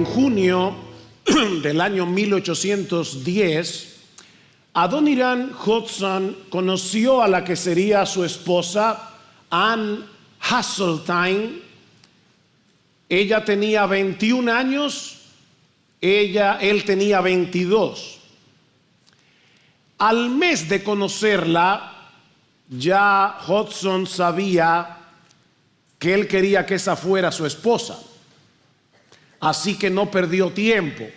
En junio del año 1810, Adoniram Judson conoció a la que sería su esposa, Anne Hasseltine. Ella tenía 21 años, él tenía 22. Al mes de conocerla, ya Hudson sabía que él quería que esa fuera su esposa. Así que no perdió tiempo.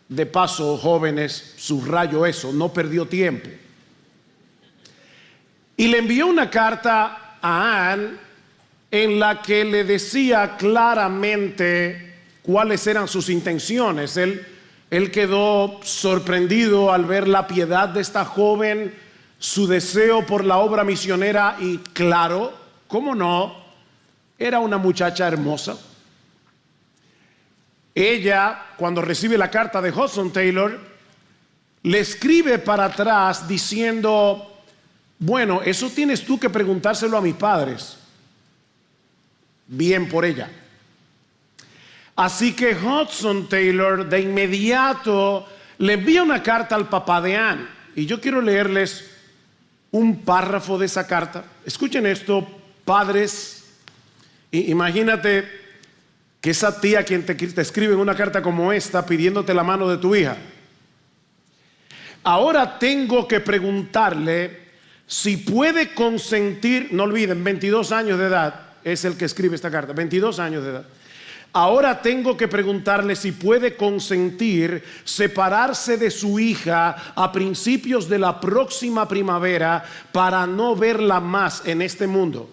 De paso, jóvenes, subrayo eso, no perdió tiempo. Y le envió una carta a Anne en la que le decía claramente cuáles eran sus intenciones. Él quedó sorprendido al ver la piedad de esta joven, su deseo por la obra misionera y claro, cómo no, era una muchacha hermosa. Ella, cuando recibe la carta de Hudson Taylor, le escribe para atrás diciendo: bueno, eso tienes tú que preguntárselo a mis padres. Bien por ella. Así que Hudson Taylor de inmediato le envía una carta al papá de Anne. Y yo quiero leerles un párrafo de esa carta. Escuchen esto, padres. Imagínate que esa tía quien te escribe en una carta como esta pidiéndote la mano de tu hija. Ahora tengo que preguntarle si puede consentir, no olviden, 22 años de edad es el que escribe esta carta, 22 años de edad. Ahora tengo que preguntarle si puede consentir separarse de su hija a principios de la próxima primavera para no verla más en este mundo.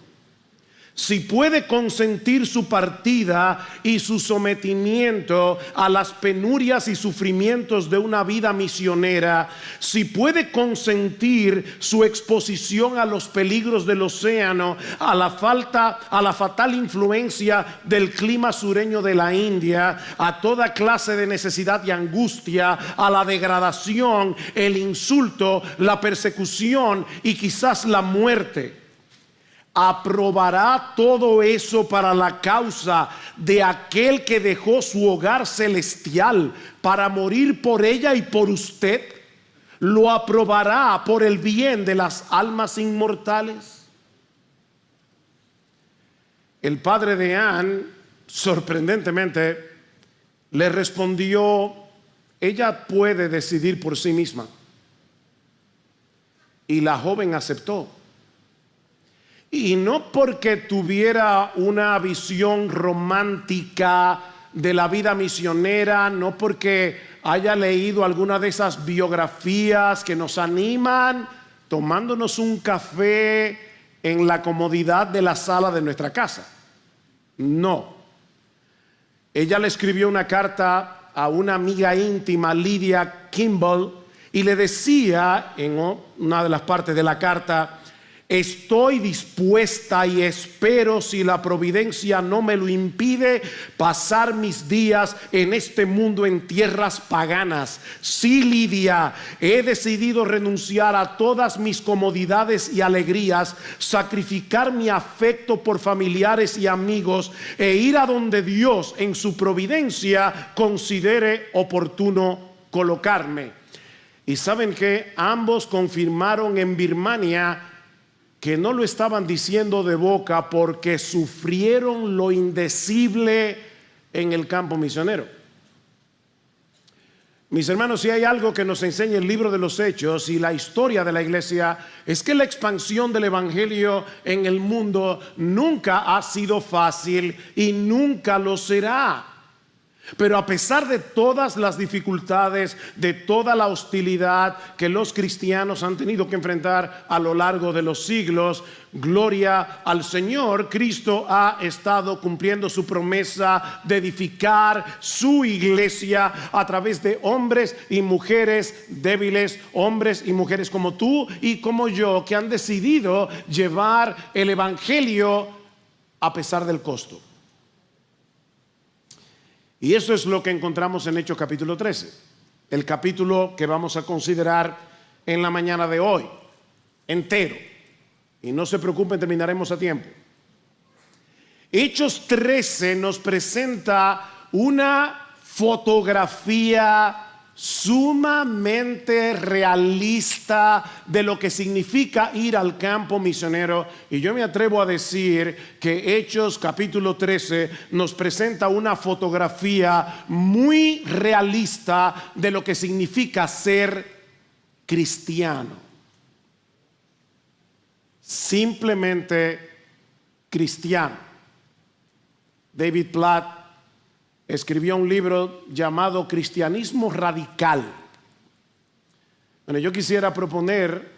Si puede consentir su partida y su sometimiento a las penurias y sufrimientos de una vida misionera, si puede consentir su exposición a los peligros del océano, a la fatal influencia del clima sureño de la India, a toda clase de necesidad y angustia, a la degradación, el insulto, la persecución y quizás la muerte, aprobará todo eso para la causa de aquel que dejó su hogar celestial para morir por ella y por usted. Lo aprobará por el bien de las almas inmortales. El padre de Anne, sorprendentemente, le respondió: ella puede decidir por sí misma. Y la joven aceptó. Y no porque tuviera una visión romántica de la vida misionera, no porque haya leído alguna de esas biografías que nos animan tomándonos un café en la comodidad de la sala de nuestra casa. No. Ella le escribió una carta a una amiga íntima, Lydia Kimball, y le decía en una de las partes de la carta: estoy dispuesta y espero, si la providencia no me lo impide, pasar mis días en este mundo en tierras paganas. Sí, Lidia, he decidido renunciar a todas mis comodidades y alegrías, sacrificar mi afecto por familiares y amigos e ir a donde Dios en su providencia considere oportuno colocarme. Y saben que ambos confirmaron en Birmania que no lo estaban diciendo de boca, porque sufrieron lo indecible en el campo misionero. Mis hermanos, si hay algo que nos enseña el libro de los Hechos y la historia de la iglesia, es que la expansión del evangelio en el mundo nunca ha sido fácil y nunca lo será. Pero a pesar de todas las dificultades, de toda la hostilidad que los cristianos han tenido que enfrentar a lo largo de los siglos, gloria al Señor, Cristo ha estado cumpliendo su promesa de edificar su iglesia a través de hombres y mujeres débiles, hombres y mujeres como tú y como yo, que han decidido llevar el evangelio a pesar del costo. Y eso es lo que encontramos en Hechos capítulo 13, el capítulo que vamos a considerar en la mañana de hoy, entero. Y no se preocupen, terminaremos a tiempo. Hechos 13 nos presenta una fotografía sumamente realista de lo que significa ir al campo misionero. Y yo me atrevo a decir que Hechos capítulo 13 nos presenta una fotografía muy realista de lo que significa ser cristiano. Simplemente cristiano. David Platt escribió un libro llamado Cristianismo Radical. Bueno, yo quisiera proponer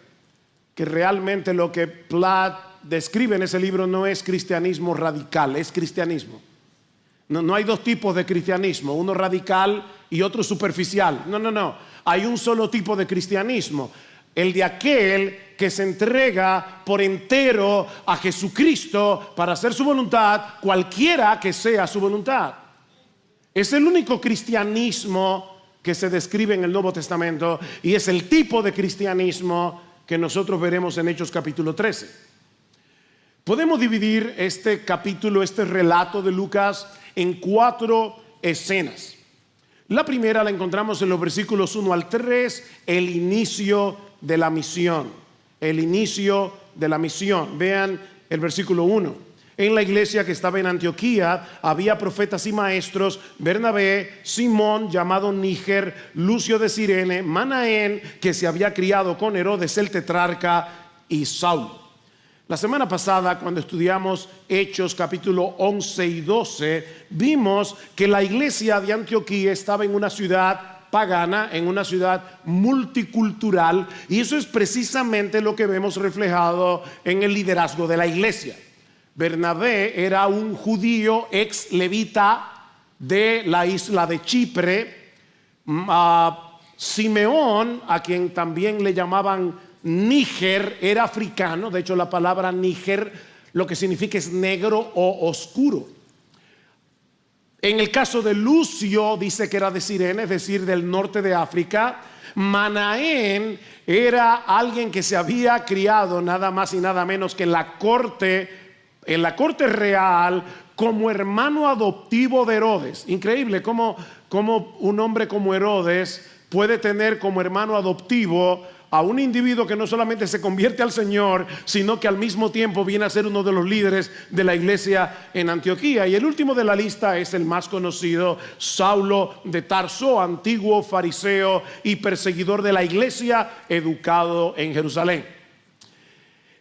que realmente lo que Platt describe en ese libro no es cristianismo radical, es cristianismo. No hay dos tipos de cristianismo, uno radical y otro superficial. No. Hay un solo tipo de cristianismo, el de aquel que se entrega por entero a Jesucristo para hacer su voluntad, cualquiera que sea su voluntad. Es el único cristianismo que se describe en el Nuevo Testamento y es el tipo de cristianismo que nosotros veremos en Hechos capítulo 13. Podemos dividir este capítulo, este relato de Lucas en 4 escenas. La primera la encontramos en los versículos 1 al 3, el inicio de la misión. El inicio de la misión. Vean el versículo 1. En la iglesia que estaba en Antioquía había profetas y maestros: Bernabé, Simón llamado Níger, Lucio de Cirene, Manaén, que se había criado con Herodes el tetrarca, y Saulo. La semana pasada, cuando estudiamos Hechos capítulo 11 y 12, vimos que la iglesia de Antioquía estaba en una ciudad pagana, en una ciudad multicultural, y eso es precisamente lo que vemos reflejado en el liderazgo de la iglesia. Bernabé era un judío ex levita de la isla de Chipre. Simeón, a quien también le llamaban Níger, era africano. De hecho, la palabra Níger lo que significa es negro o oscuro. En el caso de Lucio, dice que era de Cirene, es decir, del norte de África. Manaén era alguien que se había criado nada más y nada menos que en la corte real, como hermano adoptivo de Herodes. Increíble cómo un hombre como Herodes puede tener como hermano adoptivo a un individuo que no solamente se convierte al Señor, sino que al mismo tiempo viene a ser uno de los líderes de la iglesia en Antioquía. Y el último de la lista es el más conocido, Saulo de Tarso, antiguo fariseo y perseguidor de la iglesia, educado en Jerusalén.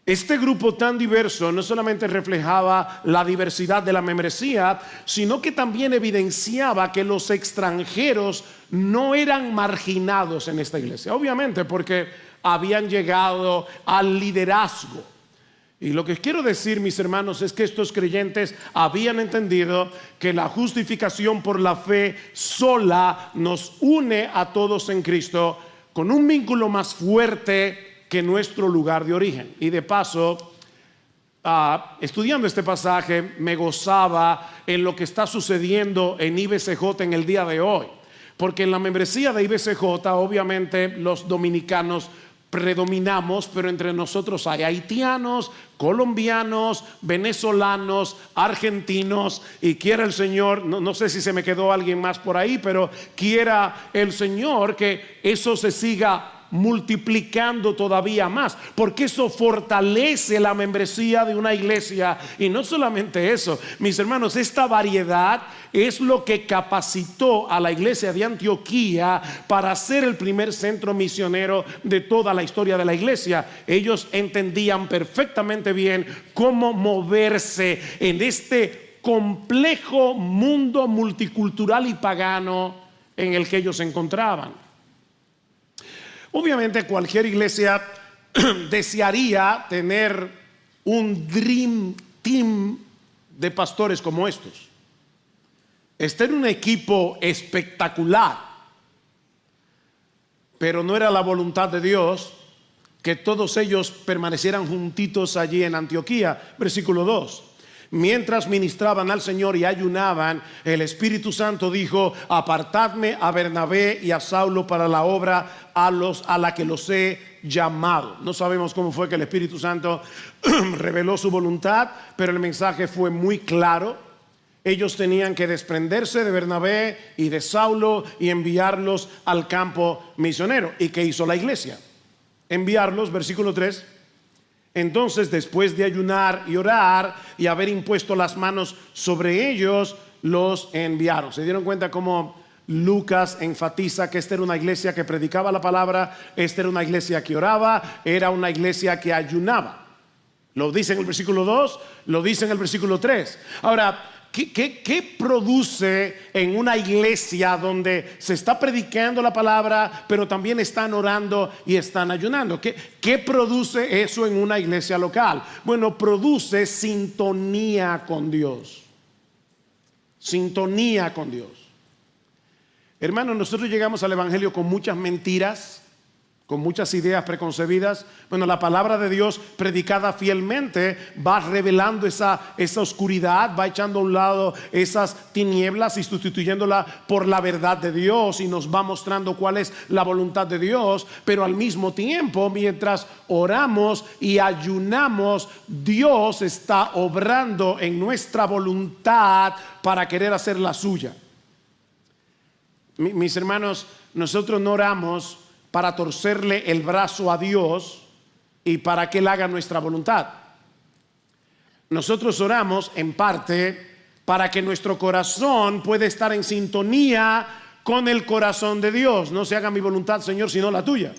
Este grupo tan diverso no solamente reflejaba la diversidad de la membresía, sino que también evidenciaba que los extranjeros no eran marginados en esta iglesia. Obviamente porque habían llegado al liderazgo. Y lo que quiero decir, mis hermanos, es que estos creyentes habían entendido que la justificación por la fe sola nos une a todos en Cristo con un vínculo más fuerte que nuestro lugar de origen. Y de paso, estudiando este pasaje, me gozaba en lo que está sucediendo en IBCJ en el día de hoy, porque en la membresía de IBCJ obviamente los dominicanos predominamos, pero entre nosotros hay haitianos, colombianos, venezolanos, argentinos, y quiera el Señor, no sé si se me quedó alguien más por ahí, pero quiera el Señor que eso se siga multiplicando todavía más, porque eso fortalece la membresía de una iglesia. Y no solamente eso, mis hermanos, esta variedad es lo que capacitó a la iglesia de Antioquía para ser el primer centro misionero de toda la historia de la iglesia. Ellos entendían perfectamente bien cómo moverse en este complejo mundo multicultural y pagano en el que ellos se encontraban. Obviamente cualquier iglesia desearía tener un dream team de pastores como estos. Este era un equipo espectacular, pero no era la voluntad de Dios que todos ellos permanecieran juntitos allí en Antioquía. Versículo 2. Mientras ministraban al Señor y ayunaban, el Espíritu Santo dijo: apartadme a Bernabé y a Saulo para la obra a la que los he llamado. No sabemos cómo fue que el Espíritu Santo reveló su voluntad, pero el mensaje fue muy claro. ellos tenían que desprenderse de Bernabé y de Saulo y enviarlos al campo misionero. ¿Y qué hizo la iglesia? Enviarlos, versículo 3. Entonces, después de ayunar y orar y haber impuesto las manos sobre ellos, los enviaron. ¿Se dieron cuenta cómo Lucas enfatiza que esta era una iglesia que predicaba la palabra, esta era una iglesia que oraba, era una iglesia que ayunaba? Lo dice en el versículo 2, lo dice en el versículo 3. Ahora, ¿qué produce en una iglesia donde se está predicando la palabra, pero también están orando y están ayunando? ¿Qué produce eso en una iglesia local? Bueno, produce sintonía con Dios. Sintonía con Dios. Hermanos, nosotros llegamos al evangelio con muchas mentiras, con muchas ideas preconcebidas. Bueno, la palabra de Dios predicada fielmente va revelando esa oscuridad, va echando a un lado esas tinieblas y sustituyéndola por la verdad de Dios, y nos va mostrando cuál es la voluntad de Dios. Pero al mismo tiempo, mientras oramos y ayunamos, Dios está obrando en nuestra voluntad para querer hacer la suya. Mis hermanos, nosotros no oramos para torcerle el brazo a Dios y para que Él haga nuestra voluntad. Nosotros oramos en parte para que nuestro corazón pueda estar en sintonía con el corazón de Dios. No se haga mi voluntad, Señor, sino la tuya.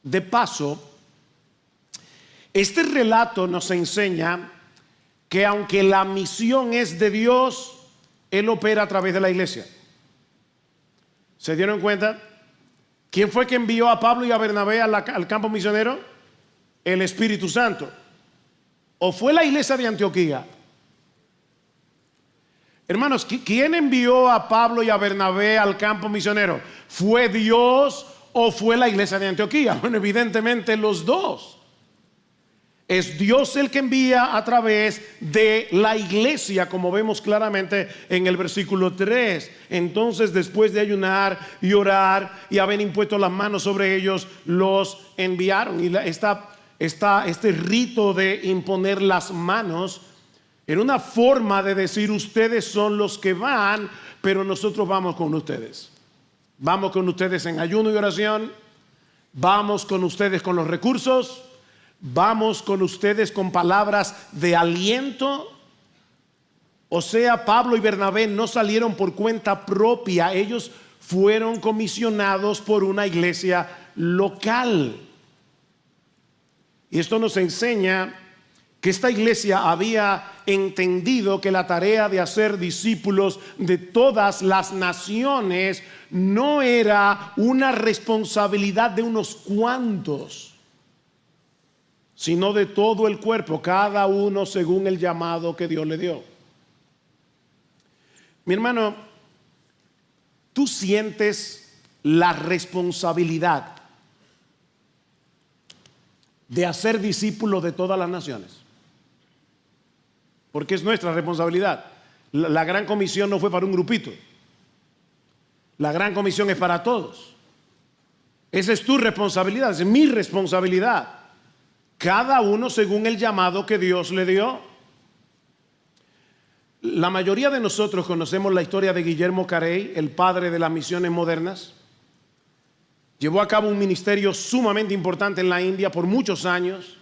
De paso, este relato nos enseña que aunque la misión es de Dios, Él opera a través de la iglesia. ¿Se dieron cuenta? ¿Quién fue que envió a Pablo y a Bernabé al campo misionero? El Espíritu Santo. ¿O fue la iglesia de Antioquía? Hermanos, ¿quién envió a Pablo y a Bernabé al campo misionero? ¿Fue Dios o fue la iglesia de Antioquía? Bueno, evidentemente los dos. Es Dios el que envía a través de la iglesia, como vemos claramente en el versículo 3. Entonces, después de ayunar y orar y haber impuesto las manos sobre ellos, los enviaron. Y este rito de imponer las manos era una forma de decir: ustedes son los que van, pero nosotros vamos con ustedes. Vamos con ustedes en ayuno y oración. Vamos con ustedes con los recursos. Vamos con ustedes con palabras de aliento. O sea, Pablo y Bernabé no salieron por cuenta propia. Ellos fueron comisionados por una iglesia local. Y esto nos enseña que esta iglesia había entendido que la tarea de hacer discípulos de todas las naciones no era una responsabilidad de unos cuantos, sino de todo el cuerpo, cada uno según el llamado que Dios le dio. Mi hermano, tú sientes la responsabilidad de hacer discípulos de todas las naciones, porque es nuestra responsabilidad. La gran comisión no fue para un grupito, la gran comisión es para todos. Esa es tu responsabilidad, esa es mi responsabilidad. Cada uno según el llamado que Dios le dio. La mayoría de nosotros conocemos la historia de Guillermo Carey, el padre de las misiones modernas. Llevó a cabo un ministerio sumamente importante en la India por muchos años.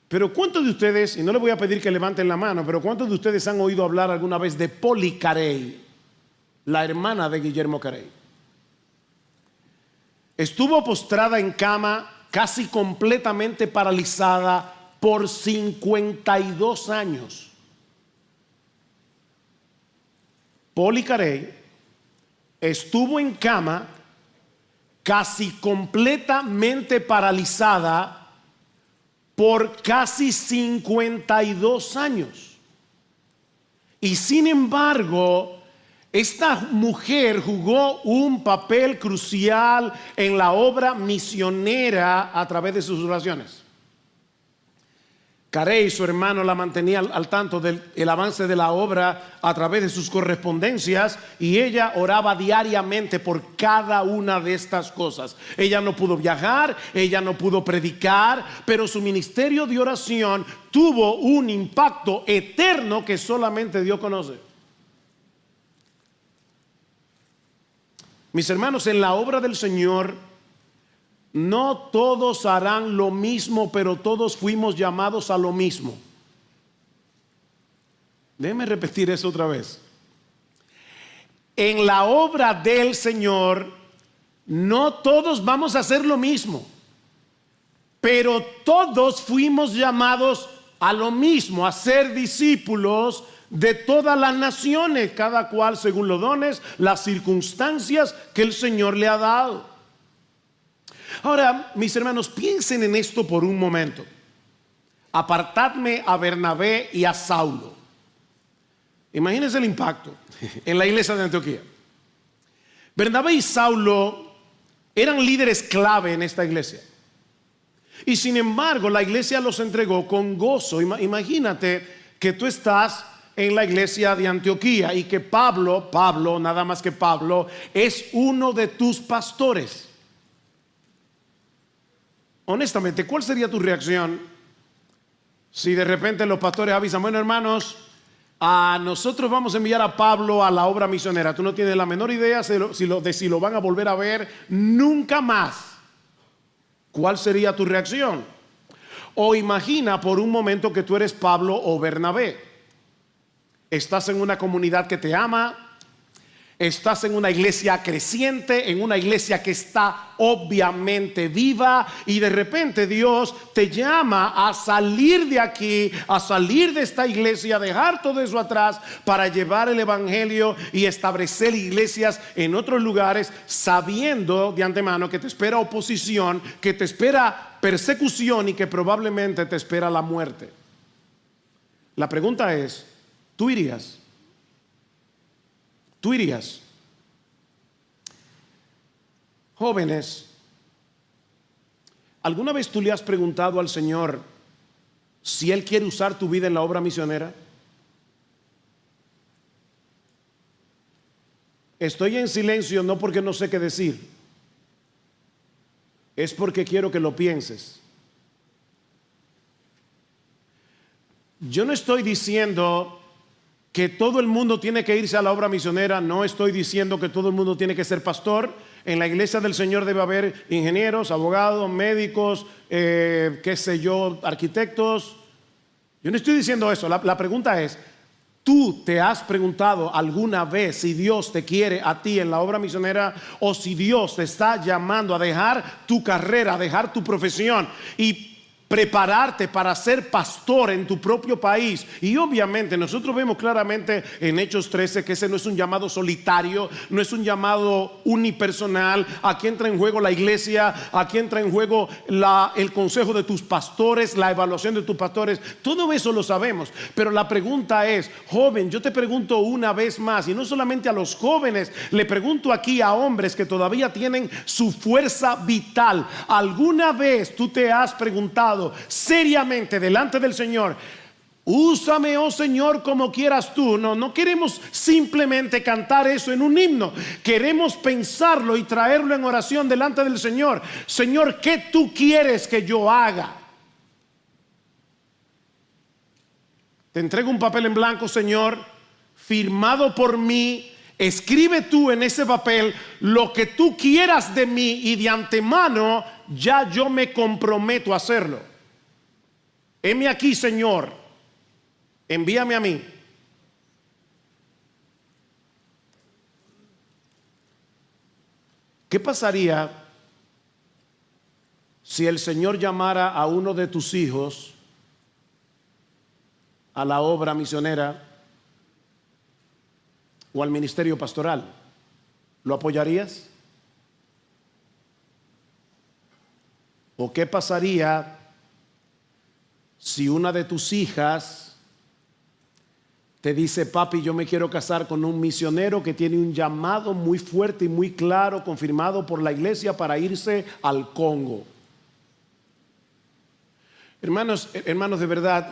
Pero ¿cuántos de ustedes, y no les voy a pedir que levanten la mano, pero cuántos de ustedes han oído hablar alguna vez de Polly Carey, la hermana de Guillermo Carey? Estuvo postrada en cama, casi completamente paralizada por 52 años. Polly Carey estuvo en cama, casi completamente paralizada por casi 52 años. Y sin embargo, esta mujer jugó un papel crucial en la obra misionera a través de sus oraciones. Carey, su hermano, la mantenía al tanto del avance de la obra a través de sus correspondencias, y ella oraba diariamente por cada una de estas cosas. Ella no pudo viajar, ella no pudo predicar, pero su ministerio de oración tuvo un impacto eterno que solamente Dios conoce. Mis hermanos, en la obra del Señor no todos harán lo mismo, pero todos fuimos llamados a lo mismo. Déjeme repetir eso otra vez. En la obra del Señor no todos vamos a hacer lo mismo, pero todos fuimos llamados a lo mismo, a ser discípulos de todas las naciones, cada cual según los dones, las circunstancias que el Señor le ha dado. Ahora, mis hermanos, piensen en esto por un momento. Apartadme a Bernabé y a Saulo. Imagínense el impacto en la iglesia de Antioquía. Bernabé y Saulo eran líderes clave en esta iglesia. Y sin embargo, la iglesia los entregó con gozo. Imagínate que tú estás en la iglesia de Antioquía y que Pablo, nada más que Pablo, es uno de tus pastores. Honestamente, ¿cuál sería tu reacción si de repente los pastores avisan: bueno, hermanos, a nosotros vamos a enviar a Pablo a la obra misionera? Tú no tienes la menor idea de si lo van a volver a ver nunca más. ¿Cuál sería tu reacción? O imagina por un momento que tú eres Pablo o Bernabé. Estás en una comunidad que te ama. Estás en una iglesia creciente, en una iglesia que está obviamente viva, y de repente Dios te llama a salir de aquí, a salir de esta iglesia, a dejar todo eso atrás para llevar el evangelio y establecer iglesias en otros lugares, sabiendo de antemano que te espera oposición, que te espera persecución y que probablemente te espera la muerte. La pregunta es: ¿tú irías? ¿Tú irías? Jóvenes, ¿alguna vez tú le has preguntado al Señor si Él quiere usar tu vida en la obra misionera? Estoy en silencio no porque no sé qué decir, es porque quiero que lo pienses. Yo no estoy diciendo que todo el mundo tiene que irse a la obra misionera. No estoy diciendo que todo el mundo tiene que ser pastor. En la iglesia del Señor debe haber ingenieros, abogados, médicos, arquitectos. Yo no estoy diciendo eso. La pregunta es: ¿tú te has preguntado alguna vez si Dios te quiere a ti en la obra misionera, o si Dios te está llamando a dejar tu carrera, a dejar tu profesión y prepararte para ser pastor en tu propio país? Y obviamente nosotros vemos claramente en Hechos 13 que ese no es un llamado solitario, no es un llamado unipersonal. Aquí entra en juego la iglesia, aquí entra en juego el consejo de tus pastores, la evaluación de tus pastores. Todo eso lo sabemos, pero la pregunta es: joven, yo te pregunto una vez más, y no solamente a los jóvenes, le pregunto aquí a hombres que todavía tienen su fuerza vital. ¿Alguna vez tú te has preguntado seriamente delante del Señor: úsame, oh Señor, como quieras tú? No queremos simplemente cantar eso en un himno. Queremos pensarlo y traerlo en oración delante del Señor. Señor, ¿qué tú quieres que yo haga? Te entrego un papel en blanco, Señor, firmado por mí. Escribe tú en ese papel lo que tú quieras de mí, y de antemano ya yo me comprometo a hacerlo. Heme aquí, Señor, envíame a mí. ¿Qué pasaría si el Señor llamara a uno de tus hijos a la obra misionera o al ministerio pastoral? ¿Lo apoyarías? ¿O qué pasaría si una de tus hijas te dice: papi, yo me quiero casar con un misionero que tiene un llamado muy fuerte y muy claro, confirmado por la iglesia, para irse al Congo? Hermanos, de verdad,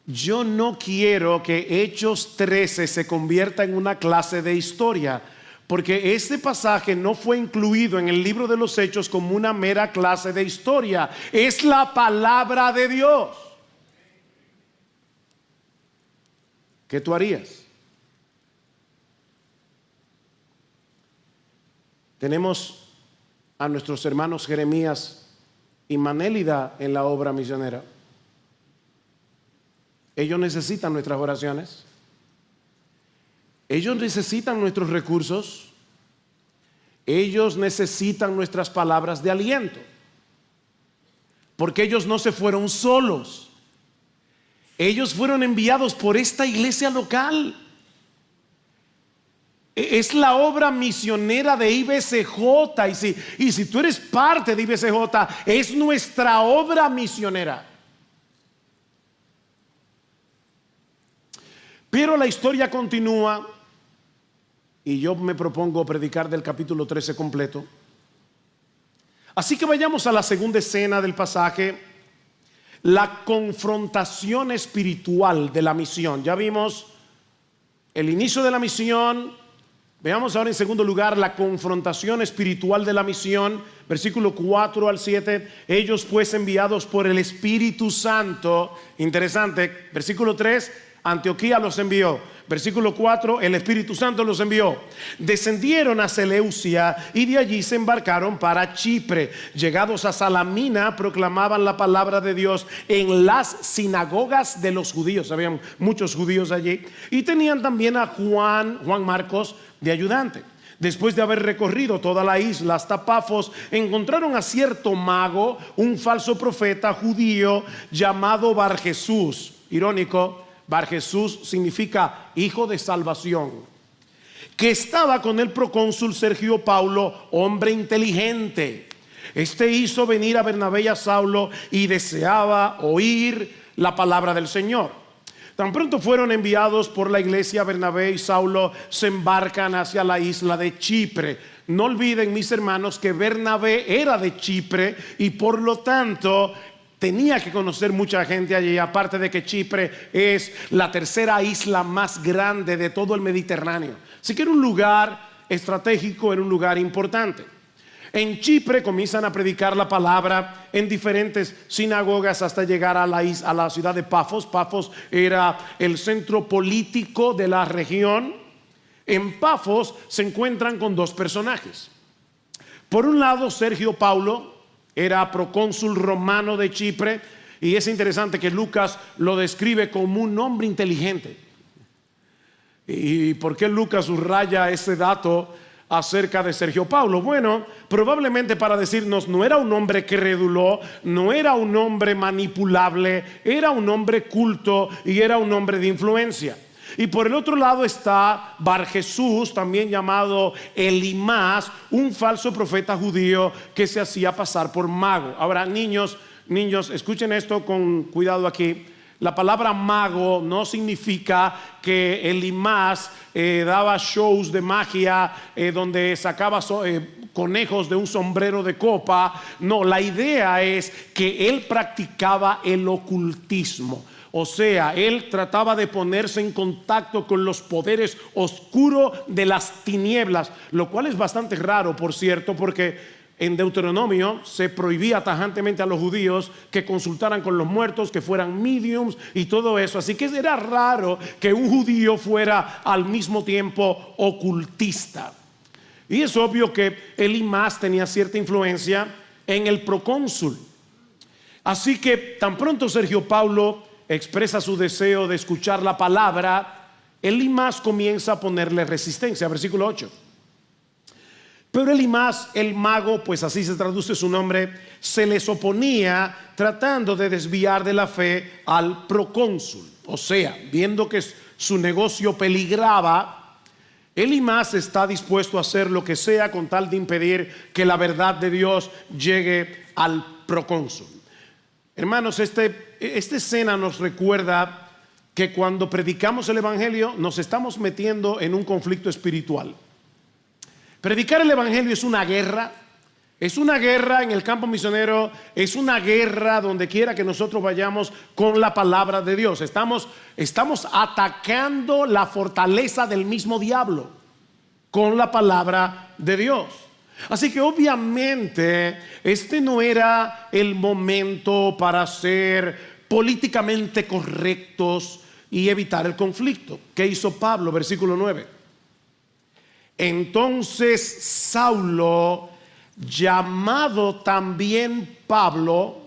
yo no quiero que Hechos 13 se convierta en una clase de historia, porque este pasaje no fue incluido en el libro de los Hechos como una mera clase de historia. Es la palabra de Dios. ¿Qué tú harías? Tenemos a nuestros hermanos Jeremías y Manélida en la obra misionera. Ellos necesitan nuestras oraciones. Ellos necesitan nuestros recursos. Ellos necesitan nuestras palabras de aliento. Porque ellos no se fueron solos. Ellos fueron enviados por esta iglesia local. Es la obra misionera de IBCJ. Y si tú eres parte de IBCJ, es nuestra obra misionera. Pero la historia continúa. Y yo me propongo predicar del capítulo 13 completo. Así que vayamos a la segunda escena del pasaje. La confrontación espiritual de la misión. Ya vimos el inicio de la misión. Veamos ahora en segundo lugar la confrontación espiritual de la misión. Versículo 4 al 7. Ellos pues enviados por el Espíritu Santo. Interesante. Versículo 3. Antioquía los envió. Versículo 4, el Espíritu Santo los envió. Descendieron a Seleucia y de allí se embarcaron para Chipre. Llegados a Salamina, proclamaban la palabra de Dios en las sinagogas de los judíos. Habían muchos judíos allí. Y tenían también a Juan Marcos de ayudante. Después de haber recorrido toda la isla hasta Pafos, encontraron a cierto mago, un falso profeta judío llamado Barjesús. Irónico. Barjesús significa hijo de salvación, que estaba con el procónsul Sergio Paulo, hombre inteligente. Este hizo venir a Bernabé y a Saulo y deseaba oír la palabra del Señor. Tan pronto fueron enviados por la iglesia, Bernabé y Saulo se embarcan hacia la isla de Chipre. No olviden, mis hermanos, que Bernabé era de Chipre y por lo tanto tenía que conocer mucha gente allí, aparte de que Chipre es la tercera isla más grande de todo el Mediterráneo. Así que era un lugar estratégico, era un lugar importante. En Chipre comienzan a predicar la palabra en diferentes sinagogas hasta llegar a la ciudad de Pafos. Pafos era el centro político de la región. En Pafos se encuentran con dos personajes. Por un lado, Sergio Paulo era procónsul romano de Chipre, y es interesante que Lucas lo describe como un hombre inteligente. ¿Y por qué Lucas subraya ese dato acerca de Sergio Paulo? Bueno, probablemente para decirnos, no era un hombre crédulo, no era un hombre manipulable, era un hombre culto y era un hombre de influencia. Y por el otro lado está Barjesús, también llamado Elimás, un falso profeta judío que se hacía pasar por mago. Ahora, niños, escuchen esto con cuidado aquí. La palabra mago no significa que Elimás daba shows de magia donde sacaba conejos de un sombrero de copa. No, la idea es que él practicaba el ocultismo. O sea, él trataba de ponerse en contacto con los poderes oscuros de las tinieblas, lo cual es bastante raro, por cierto, porque en Deuteronomio se prohibía tajantemente a los judíos que consultaran con los muertos, que fueran mediums y todo eso. Así que era raro que un judío fuera al mismo tiempo ocultista. Y es obvio que Elimás tenía cierta influencia en el procónsul. Así que tan pronto Sergio Paulo expresa su deseo de escuchar la palabra, Elimás comienza a ponerle resistencia. Versículo 8. Pero Elimás, el mago, pues así se traduce su nombre, se les oponía tratando de desviar de la fe al procónsul. O sea, viendo que su negocio peligraba, Elimás está dispuesto a hacer lo que sea con tal de impedir que la verdad de Dios llegue al procónsul. Hermanos, esta escena nos recuerda que cuando predicamos el evangelio nos estamos metiendo en un conflicto espiritual. Predicar el evangelio es una guerra Es una guerra en el campo misionero, es una guerra donde quiera que nosotros vayamos con la palabra de Dios. Estamos atacando la fortaleza del mismo diablo con la palabra de Dios. Así que obviamente este no era el momento para ser políticamente correctos y evitar el conflicto. ¿Qué hizo Pablo? Versículo 9. Entonces Saulo, llamado también Pablo,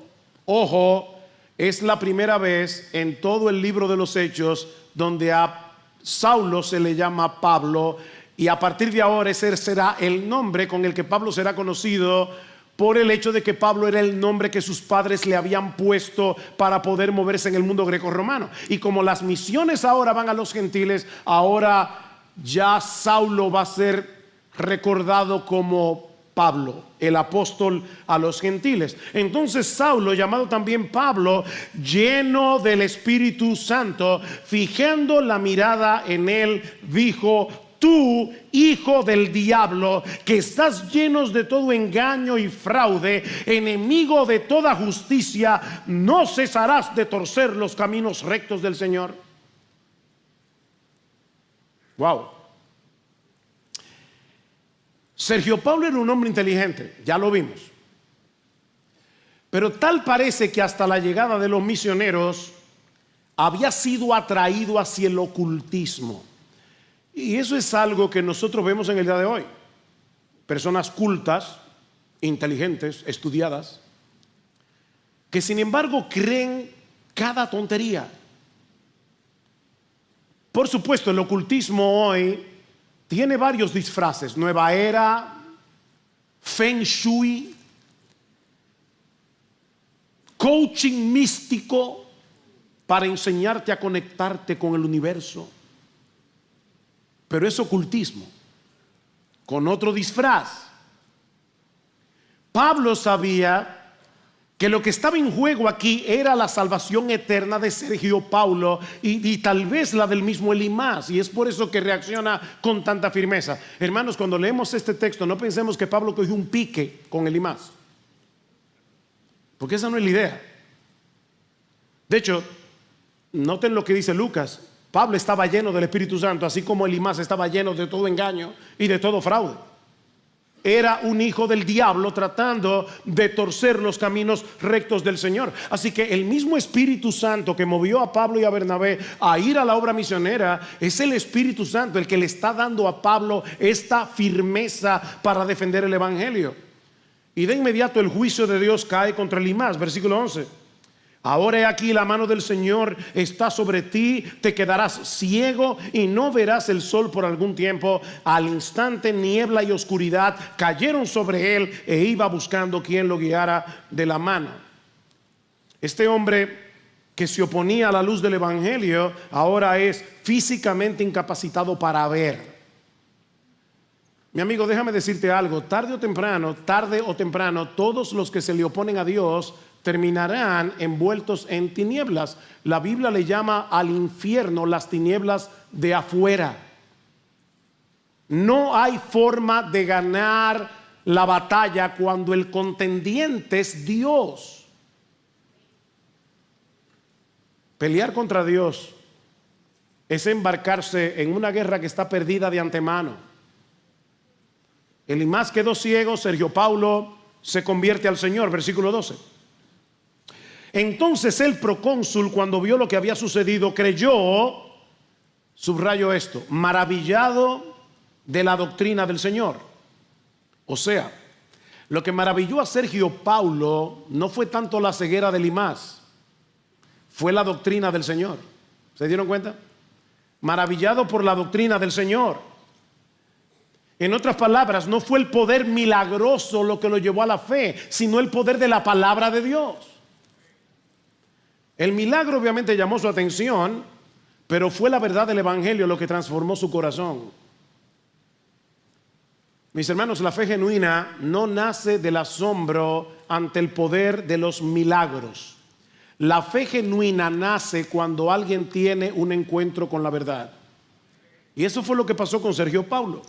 ojo, es la primera vez en todo el libro de los Hechos donde a Saulo se le llama Pablo, y a partir de ahora ese será el nombre con el que Pablo será conocido, por el hecho de que Pablo era el nombre que sus padres le habían puesto para poder moverse en el mundo grecorromano. Y como las misiones ahora van a los gentiles, ahora ya Saulo va a ser recordado como Pablo, el apóstol a los gentiles. Entonces Saulo, llamado también Pablo, lleno del Espíritu Santo, fijando la mirada en él, dijo: tú, hijo del diablo, que estás lleno de todo engaño y fraude, enemigo de toda justicia, ¿no cesarás de torcer los caminos rectos del Señor? Wow. Sergio Paulo era un hombre inteligente, ya lo vimos. Pero tal parece que hasta la llegada de los misioneros había sido atraído hacia el ocultismo. Y eso es algo que nosotros vemos en el día de hoy. Personas cultas, inteligentes, estudiadas, que sin embargo creen cada tontería. Por supuesto, el ocultismo hoy tiene varios disfraces: nueva era, feng shui, coaching místico para enseñarte a conectarte con el universo. Pero es ocultismo con otro disfraz. Pablo sabía que lo que estaba en juego aquí era la salvación eterna de Sergio Paulo y tal vez la del mismo Elimás, y es por eso que reacciona con tanta firmeza. Hermanos, cuando leemos este texto, no pensemos que Pablo cogió un pique con Elimás, porque esa no es la idea. De hecho, noten lo que dice Lucas: Pablo estaba lleno del Espíritu Santo, así como Elimás estaba lleno de todo engaño y de todo fraude. Era un hijo del diablo tratando de torcer los caminos rectos del Señor. Así que el mismo Espíritu Santo que movió a Pablo y a Bernabé a ir a la obra misionera es el Espíritu Santo el que le está dando a Pablo esta firmeza para defender el Evangelio. Y de inmediato el juicio de Dios cae contra Elimás. Versículo 11. Ahora he aquí, la mano del Señor está sobre ti, te quedarás ciego y no verás el sol por algún tiempo. Al instante niebla y oscuridad cayeron sobre él e iba buscando quien lo guiara de la mano. Este hombre que se oponía a la luz del Evangelio ahora es físicamente incapacitado para ver. Mi amigo, déjame decirte algo: tarde o temprano, todos los que se le oponen a Dios terminarán envueltos en tinieblas. La Biblia le llama al infierno las tinieblas de afuera. No hay forma de ganar la batalla cuando el contendiente es Dios. Pelear contra Dios es embarcarse en una guerra que está perdida de antemano. Elimás quedó ciego, Sergio Paulo se convierte al Señor. Versículo 12. Entonces el procónsul, cuando vio lo que había sucedido, creyó, subrayo esto, maravillado de la doctrina del Señor. O sea, lo que maravilló a Sergio Paulo no fue tanto la ceguera de Elimás, fue la doctrina del Señor. ¿Se dieron cuenta? Maravillado por la doctrina del Señor. En otras palabras, no fue el poder milagroso lo que lo llevó a la fe, sino el poder de la palabra de Dios. El milagro obviamente llamó su atención, pero fue la verdad del Evangelio lo que transformó su corazón. Mis hermanos, la fe genuina no nace del asombro ante el poder de los milagros. La fe genuina nace cuando alguien tiene un encuentro con la verdad. Y eso fue lo que pasó con Sergio Paulo.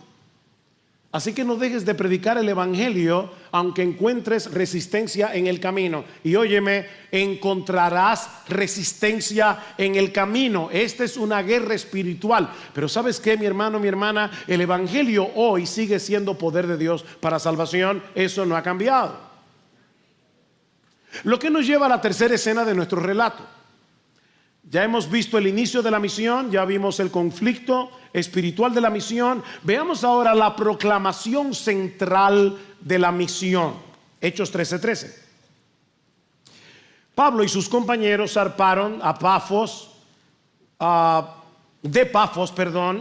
Así que no dejes de predicar el evangelio aunque encuentres resistencia en el camino. Y óyeme, encontrarás resistencia en el camino. Esta es una guerra espiritual. Pero ¿sabes qué, mi hermano, mi hermana? El evangelio hoy sigue siendo poder de Dios para salvación. Eso no ha cambiado. Lo que nos lleva a la tercera escena de nuestro relato. Ya hemos visto el inicio de la misión, ya vimos el conflicto espiritual de la misión. Veamos ahora la proclamación central de la misión. Hechos 13:13. Pablo y sus compañeros zarparon de Pafos,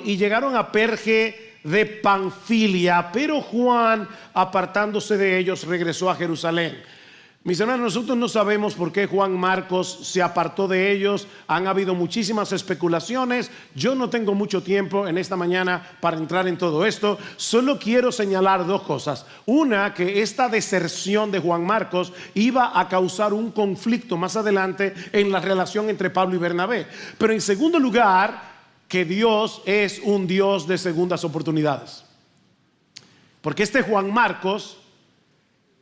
y llegaron a Perge de Panfilia, pero Juan, apartándose de ellos, regresó a Jerusalén. Mis hermanos, nosotros no sabemos por qué Juan Marcos se apartó de ellos. Han habido muchísimas especulaciones. Yo no tengo mucho tiempo en esta mañana para entrar en todo esto. Solo quiero señalar dos cosas. Una, que esta deserción de Juan Marcos iba a causar un conflicto más adelante en la relación entre Pablo y Bernabé. Pero en segundo lugar, que Dios es un Dios de segundas oportunidades. Porque este Juan Marcos,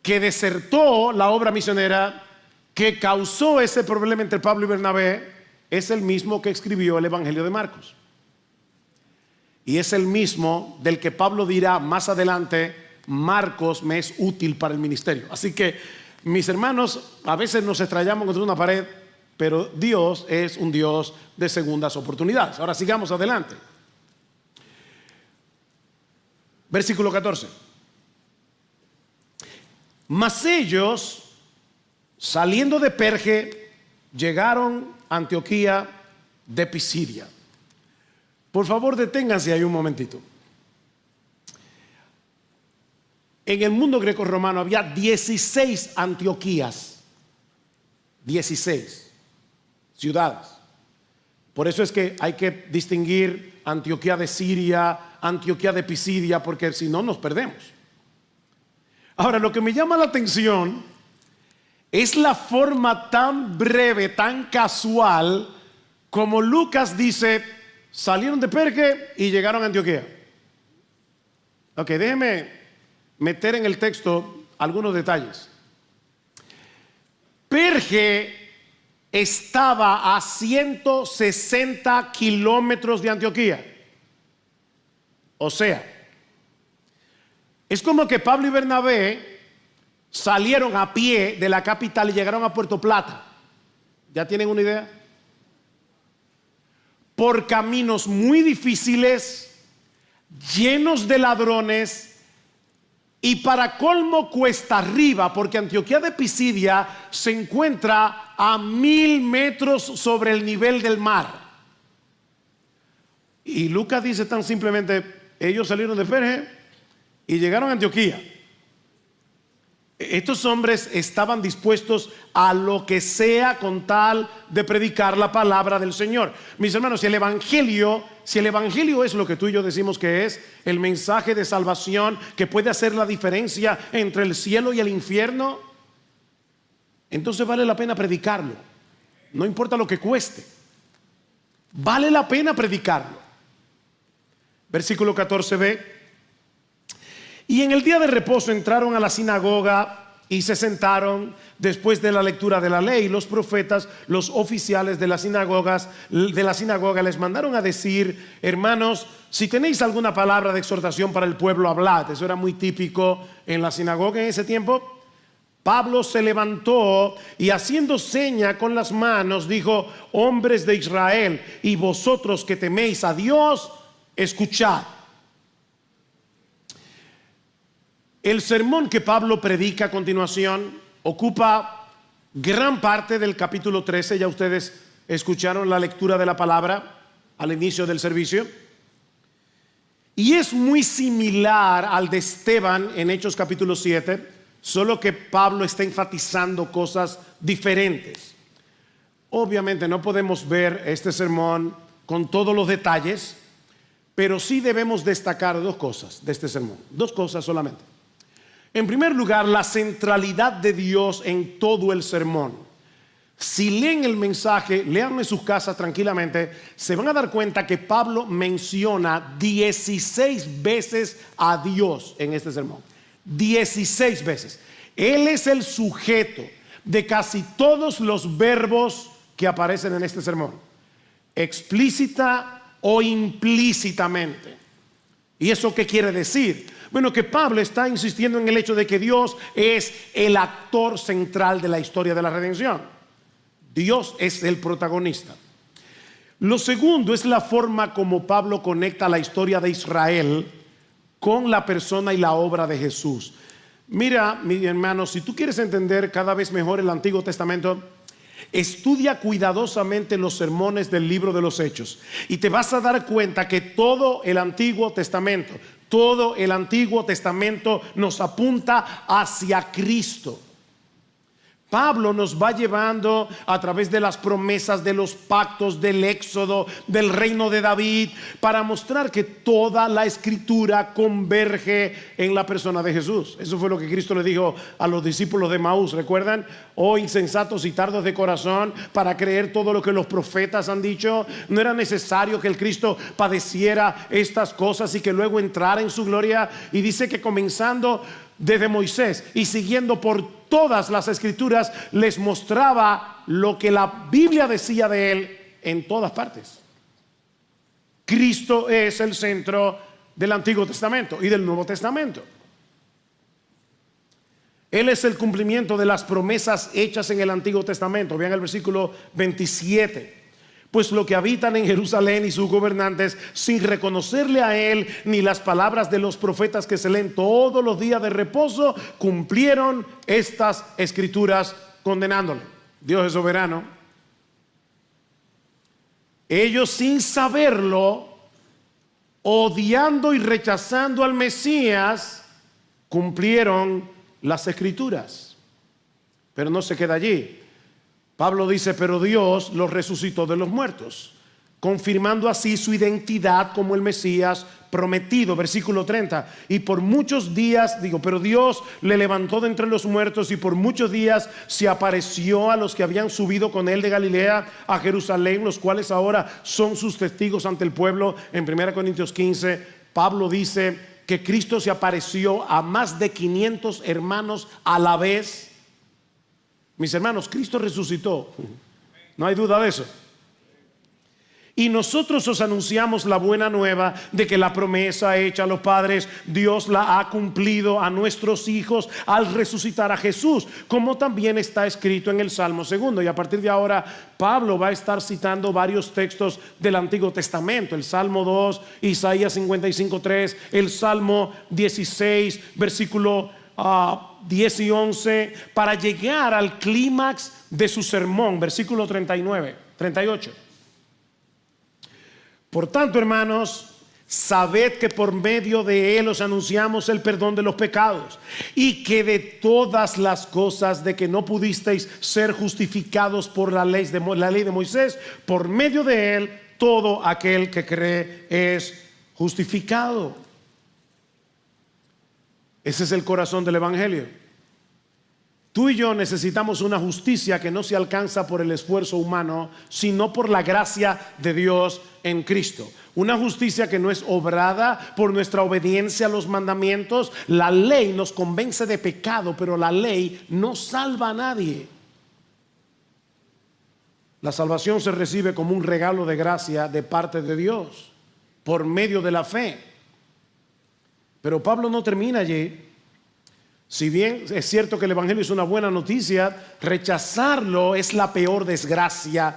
que desertó la obra misionera, que causó ese problema entre Pablo y Bernabé, es el mismo que escribió el Evangelio de Marcos. Y es el mismo del que Pablo dirá más adelante: Marcos me es útil para el ministerio. Así que, mis hermanos, a veces nos estrellamos contra una pared, pero Dios es un Dios de segundas oportunidades. Ahora sigamos adelante. Versículo 14. Mas ellos, saliendo de Perge, llegaron a Antioquía de Pisidia. Por favor, deténganse ahí un momentito. En el mundo greco-romano había 16 Antioquías, 16 ciudades. Por eso es que hay que distinguir Antioquía de Siria, Antioquía de Pisidia, porque si no nos perdemos. Ahora, lo que me llama la atención es la forma tan breve, tan casual, como Lucas dice: salieron de Perge y llegaron a Antioquía. Ok, déjeme meter en el texto algunos detalles. Perge estaba a 160 kilómetros de Antioquía. O sea, es como que Pablo y Bernabé salieron a pie de la capital y llegaron a Puerto Plata. ¿Ya tienen una idea? Por caminos muy difíciles, llenos de ladrones, y para colmo cuesta arriba, porque Antioquía de Pisidia se encuentra a 1000 metros sobre el nivel del mar. Y Lucas dice tan simplemente: ellos salieron de Perge y llegaron a Antioquía. Estos hombres estaban dispuestos a lo que sea con tal de predicar la palabra del Señor. Mis hermanos, si el evangelio es lo que tú y yo decimos que es, el mensaje de salvación que puede hacer la diferencia entre el cielo y el infierno, entonces vale la pena predicarlo. No importa lo que cueste, vale la pena predicarlo. Versículo 14b. Y en el día de reposo entraron a la sinagoga y se sentaron. Después de la lectura de la ley, los profetas, los oficiales de la sinagoga les mandaron a decir: hermanos, si tenéis alguna palabra de exhortación para el pueblo, hablad. Eso era muy típico en la sinagoga en ese tiempo. Pablo se levantó y, haciendo seña con las manos, dijo: hombres de Israel, y vosotros que teméis a Dios, escuchad. El sermón que Pablo predica a continuación ocupa gran parte del capítulo 13. Ya ustedes escucharon la lectura de la palabra al inicio del servicio. Y es muy similar al de Esteban en Hechos capítulo 7, solo que Pablo está enfatizando cosas diferentes. Obviamente no podemos ver este sermón con todos los detalles, pero sí debemos destacar dos cosas de este sermón. Dos cosas solamente. En primer lugar, la centralidad de Dios en todo el sermón. Si leen el mensaje, léanlo en sus casas tranquilamente, se van a dar cuenta que Pablo menciona 16 veces a Dios en este sermón. 16 veces. Él es el sujeto de casi todos los verbos que aparecen en este sermón, explícita o implícitamente. ¿Y eso qué quiere decir? Bueno, que Pablo está insistiendo en el hecho de que Dios es el actor central de la historia de la redención. Dios es el protagonista. Lo segundo es la forma como Pablo conecta la historia de Israel con la persona y la obra de Jesús. Mira, mi hermano, si tú quieres entender cada vez mejor el Antiguo Testamento, estudia cuidadosamente los sermones del libro de los Hechos y te vas a dar cuenta que todo el Antiguo Testamento nos apunta hacia Cristo. Pablo nos va llevando a través de las promesas, de los pactos, del éxodo, del reino de David, para mostrar que toda la escritura converge en la persona de Jesús. Eso fue lo que Cristo le dijo a los discípulos de Maús. ¿Recuerdan? Oh insensatos y tardos de corazón para creer todo lo que los profetas han dicho. No era necesario que el Cristo padeciera estas cosas y que luego entrara en su gloria. Y dice que comenzando desde Moisés y siguiendo por todas las escrituras, les mostraba lo que la Biblia decía de él en todas partes. Cristo es el centro del Antiguo Testamento y del Nuevo Testamento. Él es el cumplimiento de las promesas hechas en el Antiguo Testamento. Vean el versículo 27. Pues lo que habitan en Jerusalén y sus gobernantes, sin reconocerle a él ni las palabras de los profetas que se leen todos los días de reposo, cumplieron estas escrituras condenándole. Dios es soberano. Ellos, sin saberlo, odiando y rechazando al Mesías, cumplieron las escrituras. Pero no se queda allí. Pablo dice, pero Dios los resucitó de los muertos, confirmando así su identidad como el Mesías prometido. Versículo 30. Y por muchos días, pero Dios le levantó de entre los muertos y por muchos días se apareció a los que habían subido con él de Galilea a Jerusalén, los cuales ahora son sus testigos ante el pueblo. En 1 Corintios 15, Pablo dice que Cristo se apareció a más de 500 hermanos a la vez. Mis hermanos, Cristo resucitó, no hay duda de eso. Y nosotros os anunciamos la buena nueva de que la promesa hecha a los padres, Dios la ha cumplido a nuestros hijos al resucitar a Jesús, como también está escrito en el Salmo 2. Y a partir de ahora Pablo va a estar citando varios textos del Antiguo Testamento: el Salmo 2, Isaías 55:3, el Salmo 16, versículo 10 y 11, para llegar al clímax de su sermón, versículo 38. Por tanto, hermanos, sabed que por medio de él os anunciamos el perdón de los pecados, y que de todas las cosas de que no pudisteis ser justificados por la ley de Moisés, por medio de él todo aquel que cree es justificado. Ese es el corazón del evangelio. Tú y yo necesitamos una justicia que no se alcanza por el esfuerzo humano, sino por la gracia de Dios en Cristo. Una justicia que no es obrada por nuestra obediencia a los mandamientos. La ley nos convence de pecado, pero la ley no salva a nadie. La salvación se recibe como un regalo de gracia de parte de Dios, por medio de la fe. Pero Pablo no termina allí. Si bien es cierto que el evangelio es una buena noticia, rechazarlo es la peor desgracia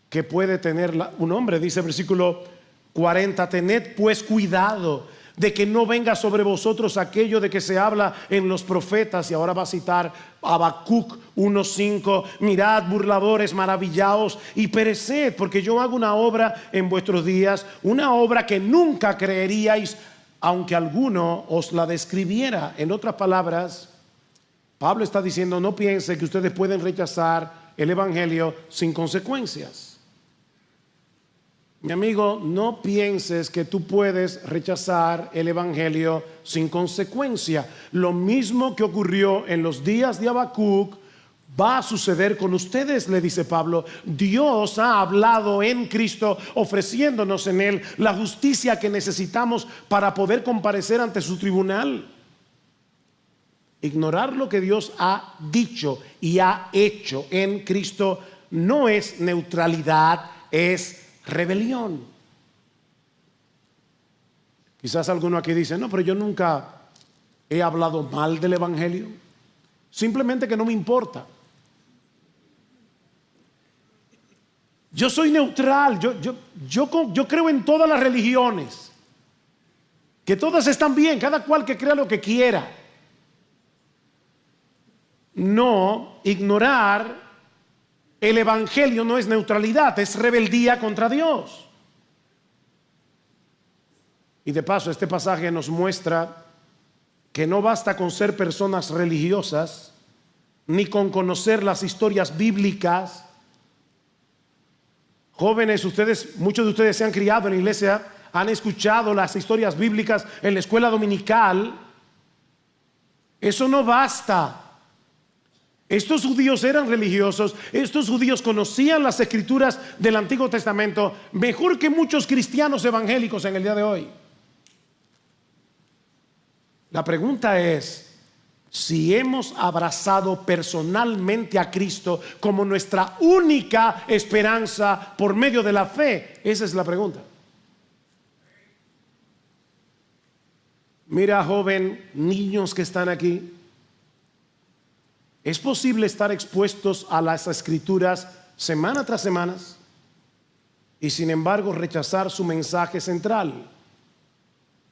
que puede tener un hombre. Dice el versículo 40, tened pues cuidado de que no venga sobre vosotros aquello de que se habla en los profetas. Y ahora va a citar Habacuc 1:5, mirad burladores, maravillaos y pereced, porque yo hago una obra en vuestros días, una obra que nunca creeríais, aunque alguno os la describiera. En otras palabras, Pablo está diciendo, no piense que ustedes pueden rechazar el evangelio sin consecuencias. Mi amigo, no pienses que tú puedes rechazar el evangelio sin consecuencia. Lo mismo que ocurrió en los días de Habacuc va a suceder con ustedes, le dice Pablo. Dios ha hablado en Cristo, ofreciéndonos en Él la justicia que necesitamos para poder comparecer ante su tribunal. Ignorar lo que Dios ha dicho y ha hecho en Cristo no es neutralidad, es rebelión. Quizás alguno aquí dice: no, pero yo nunca he hablado mal del Evangelio, simplemente que no me importa. Yo soy neutral, yo creo en todas las religiones, que todas están bien, cada cual que crea lo que quiera. No, ignorar el Evangelio no es neutralidad, es rebeldía contra Dios. Y de paso, este pasaje nos muestra que no basta con ser personas religiosas, ni con conocer las historias bíblicas. Jóvenes, muchos de ustedes se han criado en la iglesia, han escuchado las historias bíblicas en la escuela dominical. Eso no basta. Estos judíos eran religiosos, estos judíos conocían las escrituras del Antiguo Testamento mejor que muchos cristianos evangélicos en el día de hoy. La pregunta es si hemos abrazado personalmente a Cristo como nuestra única esperanza por medio de la fe. Esa es la pregunta. Mira, joven, niños que están aquí, ¿es posible estar expuestos a las escrituras semana tras semana y sin embargo rechazar su mensaje central?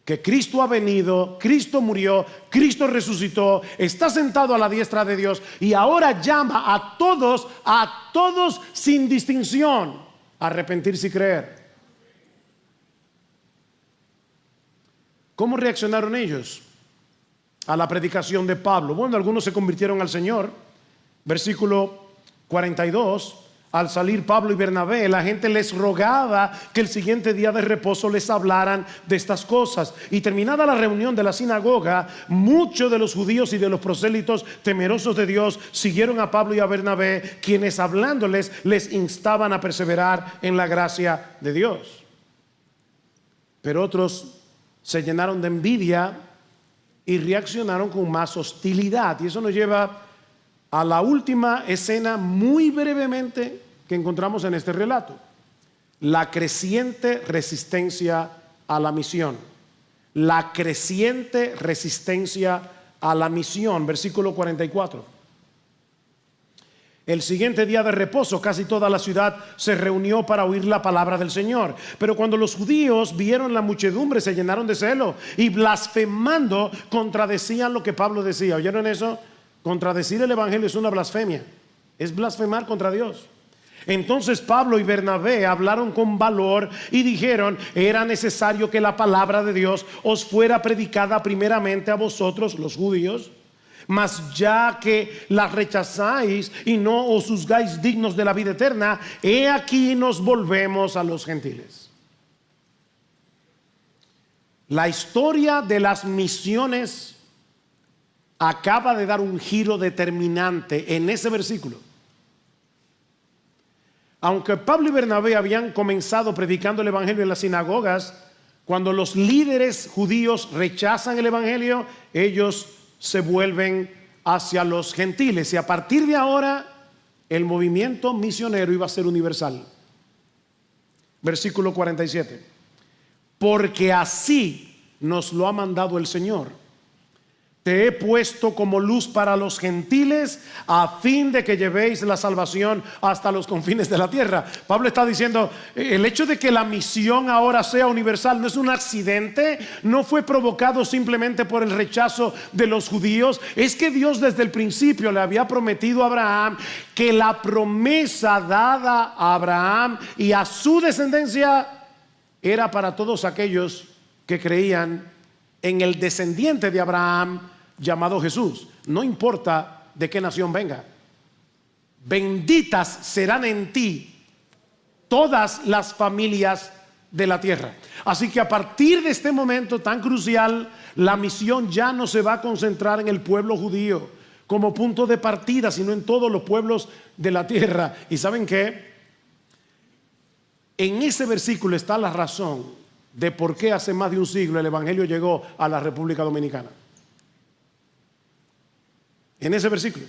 Que Cristo ha venido, Cristo murió, Cristo resucitó, está sentado a la diestra de Dios y ahora llama a todos sin distinción a arrepentirse y creer. ¿Cómo reaccionaron ellos a la predicación de Pablo? Bueno, algunos se convirtieron al Señor. Versículo 42. Al salir Pablo y Bernabé, la gente les rogaba que el siguiente día de reposo les hablaran de estas cosas. Y terminada la reunión de la sinagoga, muchos de los judíos y de los prosélitos temerosos de Dios siguieron a Pablo y a Bernabé, quienes hablándoles les instaban a perseverar en la gracia de Dios. Pero otros se llenaron de envidia y reaccionaron con más hostilidad. Y eso nos lleva a la última escena, muy brevemente, que encontramos en este relato: la creciente resistencia a la misión. La creciente resistencia a la misión. Versículo 44. El siguiente día de reposo, casi toda la ciudad se reunió para oír la palabra del Señor. Pero cuando los judíos vieron la muchedumbre, se llenaron de celo y blasfemando contradecían lo que Pablo decía. ¿Oyeron eso? Contradecir el Evangelio es una blasfemia, es blasfemar contra Dios. Entonces Pablo y Bernabé hablaron con valor y dijeron: era necesario que la palabra de Dios os fuera predicada primeramente a vosotros los judíos, mas ya que la rechazáis y no os juzgáis dignos de la vida eterna, he aquí nos volvemos a los gentiles. La historia de las misiones acaba de dar un giro determinante en ese versículo. Aunque Pablo y Bernabé habían comenzado predicando el Evangelio en las sinagogas, cuando los líderes judíos rechazan el Evangelio, ellos se vuelven hacia los gentiles. Y a partir de ahora, el movimiento misionero iba a ser universal. Versículo 47. Porque así nos lo ha mandado el Señor. Te he puesto como luz para los gentiles, a fin de que llevéis la salvación hasta los confines de la tierra. Pablo está diciendo: el hecho de que la misión ahora sea universal no es un accidente, no fue provocado simplemente por el rechazo de los judíos. Es que Dios desde el principio le había prometido a Abraham que la promesa dada a Abraham y a su descendencia era para todos aquellos que creían en el descendiente de Abraham llamado Jesús. No importa de qué nación venga, benditas serán en ti todas las familias de la tierra. Así que a partir de este momento tan crucial, la misión ya no se va a concentrar en el pueblo judío. como punto de partida, sino en todos los pueblos de la tierra. ¿Y saben qué? En ese versículo está la razón de por qué hace más de un siglo el evangelio llegó a la República Dominicana. En ese versículo.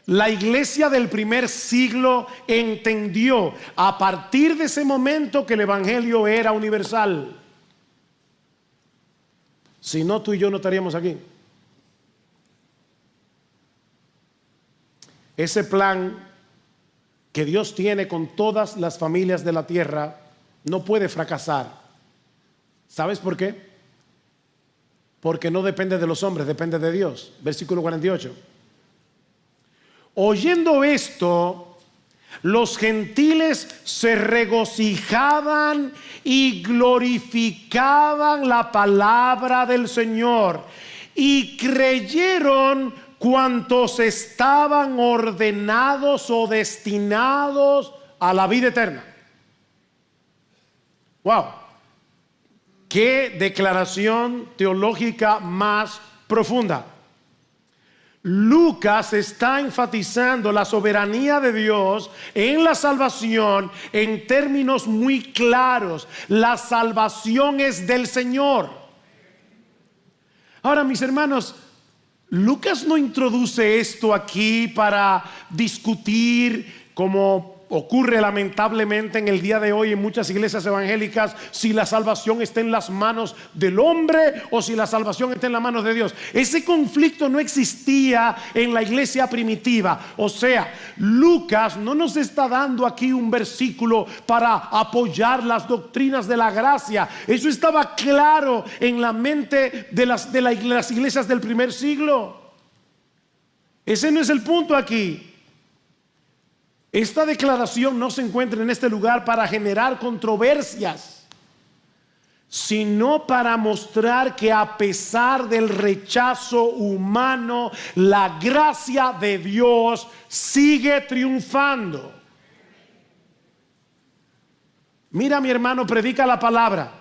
La iglesia del primer siglo entendió a partir de ese momento que el evangelio era universal. Si no, tú y yo no estaríamos aquí. Ese plan que Dios tiene con todas las familias de la tierra no puede fracasar. ¿Sabes por qué? Porque no depende de los hombres, depende de Dios. Versículo 48. Oyendo esto, los gentiles se regocijaban y glorificaban la palabra del Señor, y creyeron cuantos estaban ordenados o destinados a la vida eterna. ¡Wow! ¡Qué declaración teológica más profunda! Lucas está enfatizando la soberanía de Dios en la salvación en términos muy claros. La salvación es del Señor. Ahora, mis hermanos, Lucas no introduce esto aquí para discutir, como ocurre lamentablemente en el día de hoy en muchas iglesias evangélicas, si la salvación está en las manos del hombre o si la salvación está en las manos de Dios. Ese conflicto no existía en la iglesia primitiva. O sea, Lucas no nos está dando aquí un versículo para apoyar las doctrinas de la gracia. Eso estaba claro en la mente de las iglesias del primer siglo. Ese no es el punto aquí. Esta declaración no se encuentra en este lugar para generar controversias, sino para mostrar que a pesar del rechazo humano, la gracia de Dios sigue triunfando. Mira, mi hermano, predica la palabra.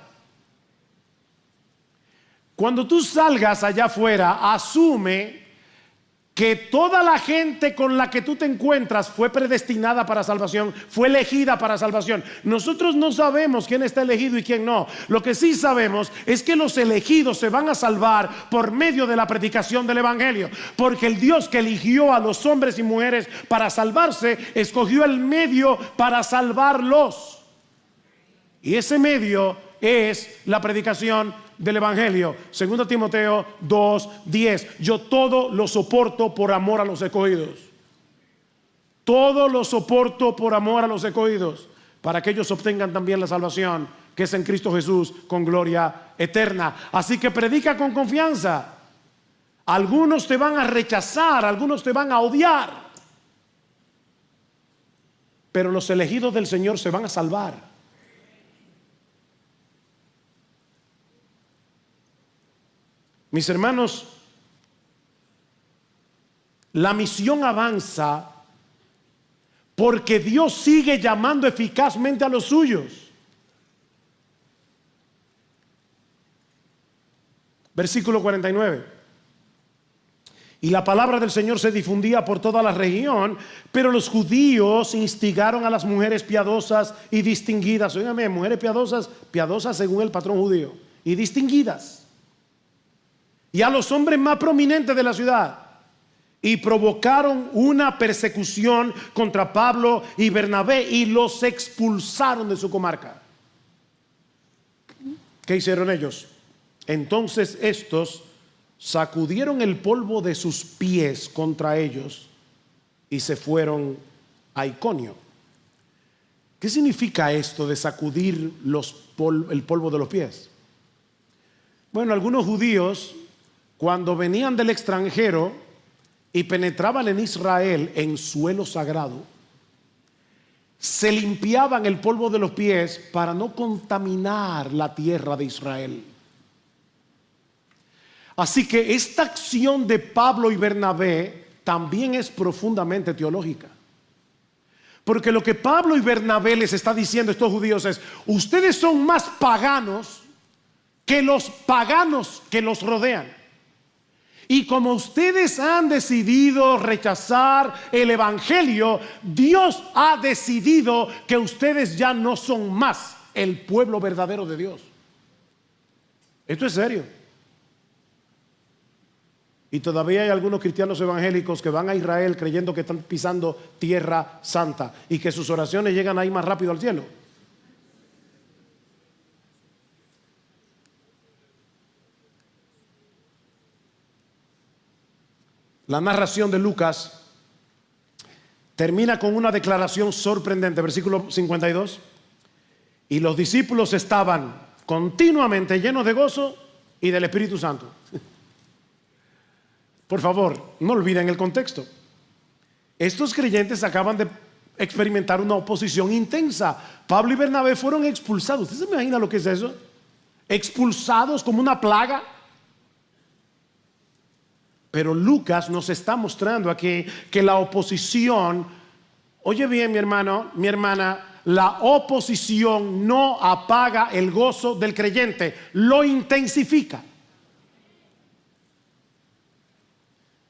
Cuando tú salgas allá afuera, asume que toda la gente con la que tú te encuentras fue predestinada para salvación, fue elegida para salvación. Nosotros no sabemos quién está elegido y quién no. Lo que sí sabemos es que los elegidos se van a salvar por medio de la predicación del evangelio, porque el Dios que eligió a los hombres y mujeres para salvarse, escogió el medio para salvarlos. Y ese medio es la predicación del evangelio. 2 Timoteo 2:10. Yo todo lo soporto por amor a los escogidos. Todo lo soporto por amor a los escogidos, para que ellos obtengan también la salvación que es en Cristo Jesús con gloria eterna. Así que predica con confianza. Algunos te van a rechazar, algunos te van a odiar, pero los elegidos del Señor se van a salvar. Mis hermanos, la misión avanza porque Dios sigue llamando eficazmente a los suyos. Versículo 49. Y la palabra del Señor se difundía por toda la región, pero los judíos instigaron a las mujeres piadosas y distinguidas. Óigame, mujeres piadosas, piadosas según el patrón judío, y distinguidas, y a los hombres más prominentes de la ciudad, y provocaron una persecución contra Pablo y Bernabé y los expulsaron de su comarca. ¿Qué hicieron ellos? Entonces estos sacudieron el polvo de sus pies contra ellos y se fueron a Iconio. ¿Qué significa esto de sacudir el polvo de los pies? Bueno, algunos judíos, cuando venían del extranjero y penetraban en Israel en suelo sagrado, se limpiaban el polvo de los pies para no contaminar la tierra de Israel. Así que esta acción de Pablo y Bernabé también es profundamente teológica. Porque lo que Pablo y Bernabé les está diciendo a estos judíos es: ustedes son más paganos que los paganos que los rodean. Y como ustedes han decidido rechazar el evangelio, Dios ha decidido que ustedes ya no son más el pueblo verdadero de Dios. Esto es serio. Y todavía hay algunos cristianos evangélicos que van a Israel creyendo que están pisando tierra santa y que sus oraciones llegan ahí más rápido al cielo. La narración de Lucas termina con una declaración sorprendente, versículo 52. Y los discípulos estaban continuamente llenos de gozo y del Espíritu Santo. Por favor, no olviden el contexto. Estos creyentes acaban de experimentar una oposición intensa. Pablo y Bernabé fueron expulsados. ¿Usted se imagina lo que es eso? Expulsados como una plaga. Pero Lucas nos está mostrando aquí que la oposición, oye bien mi hermano, mi hermana, la oposición no apaga el gozo del creyente, lo intensifica.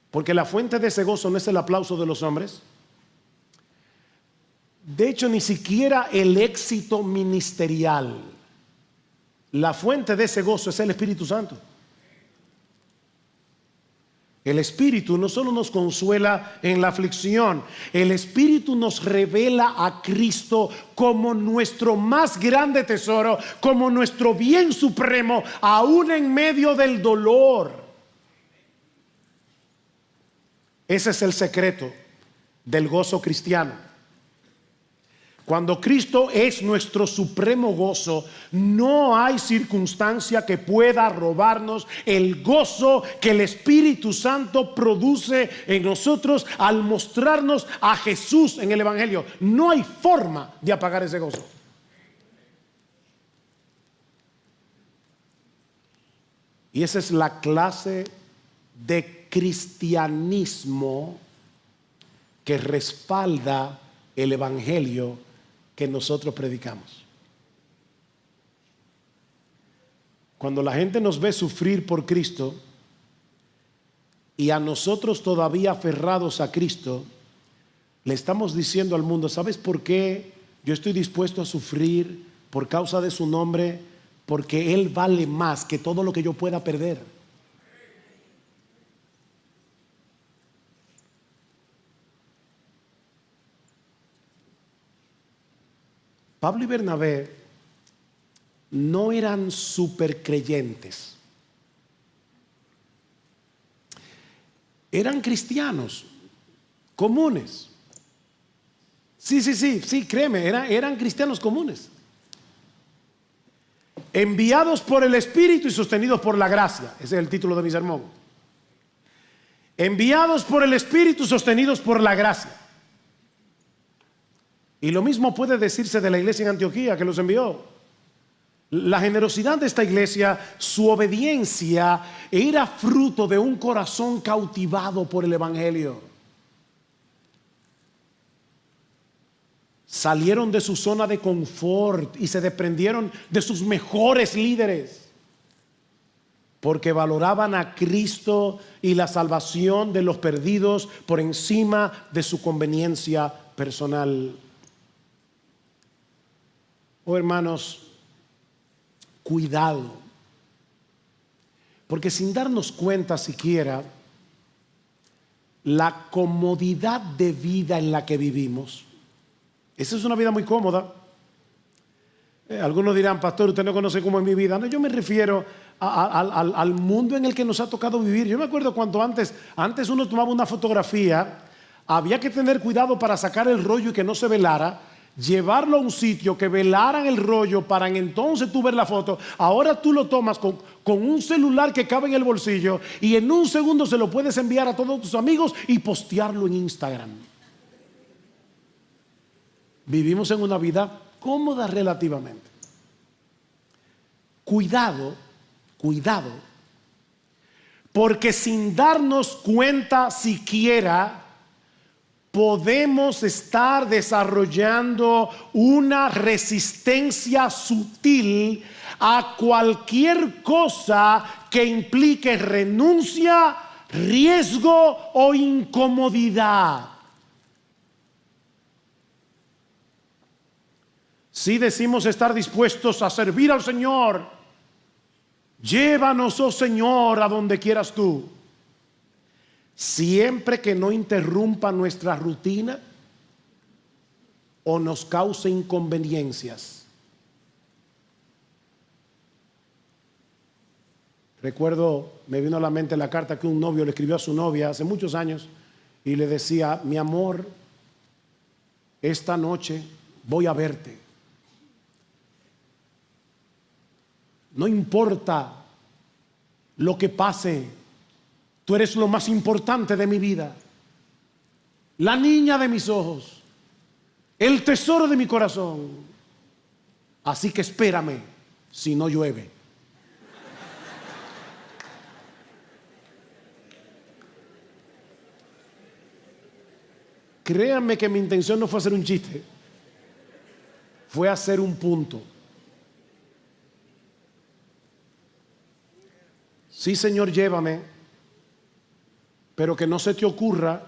Porque la fuente de ese gozo no es el aplauso de los hombres. De hecho, ni siquiera el éxito ministerial. La fuente de ese gozo es el Espíritu Santo. El Espíritu no solo nos consuela en la aflicción, el Espíritu nos revela a Cristo como nuestro más grande tesoro, como nuestro bien supremo, aún en medio del dolor. Ese es el secreto del gozo cristiano. Cuando Cristo es nuestro supremo gozo, no hay circunstancia que pueda robarnos el gozo que el Espíritu Santo produce en nosotros al mostrarnos a Jesús en el Evangelio. No hay forma de apagar ese gozo. Y esa es la clase de cristianismo que respalda el Evangelio que nosotros predicamos. Cuando la gente nos ve sufrir por Cristo y a nosotros todavía aferrados a Cristo, le estamos diciendo al mundo: ¿sabes por qué yo estoy dispuesto a sufrir por causa de su nombre? Porque Él vale más que todo lo que yo pueda perder. Pablo y Bernabé no eran supercreyentes. Eran cristianos comunes. Sí, créeme, eran cristianos comunes. Enviados por el Espíritu y sostenidos por la gracia. Ese es el título de mi sermón. Enviados por el Espíritu, sostenidos por la gracia. Y lo mismo puede decirse de la iglesia en Antioquía que los envió. La generosidad de esta iglesia, su obediencia, era fruto de un corazón cautivado por el Evangelio. Salieron de su zona de confort y se desprendieron de sus mejores líderes, porque valoraban a Cristo y la salvación de los perdidos por encima de su conveniencia personal. Oh, hermanos, cuidado, porque sin darnos cuenta siquiera, la comodidad de vida en la que vivimos, esa es una vida muy cómoda. Algunos dirán: pastor, usted no conoce cómo es mi vida. No, yo me refiero al mundo en el que nos ha tocado vivir. Yo me acuerdo cuando antes uno tomaba una fotografía, había que tener cuidado para sacar el rollo y que no se velara, llevarlo a un sitio que velaran el rollo para entonces tú ver la foto. Ahora tú lo tomas con un celular que cabe en el bolsillo y en un segundo se lo puedes enviar a todos tus amigos y postearlo en Instagram. Vivimos en una vida cómoda relativamente. Cuidado, porque sin darnos cuenta siquiera podemos estar desarrollando una resistencia sutil a cualquier cosa que implique renuncia, riesgo o incomodidad. Si decimos estar dispuestos a servir al Señor, llévanos, oh Señor, a donde quieras tú, siempre que no interrumpa nuestra rutina o nos cause inconveniencias. Recuerdo, me vino a la mente la carta que un novio le escribió a su novia hace muchos años y le decía: mi amor, esta noche voy a verte. No importa lo que pase, tú eres lo más importante de mi vida, la niña de mis ojos, el tesoro de mi corazón. Así que espérame si no llueve. Créanme que mi intención no fue hacer un chiste, fue hacer un punto. Sí, Señor, llévame, pero que no se te ocurra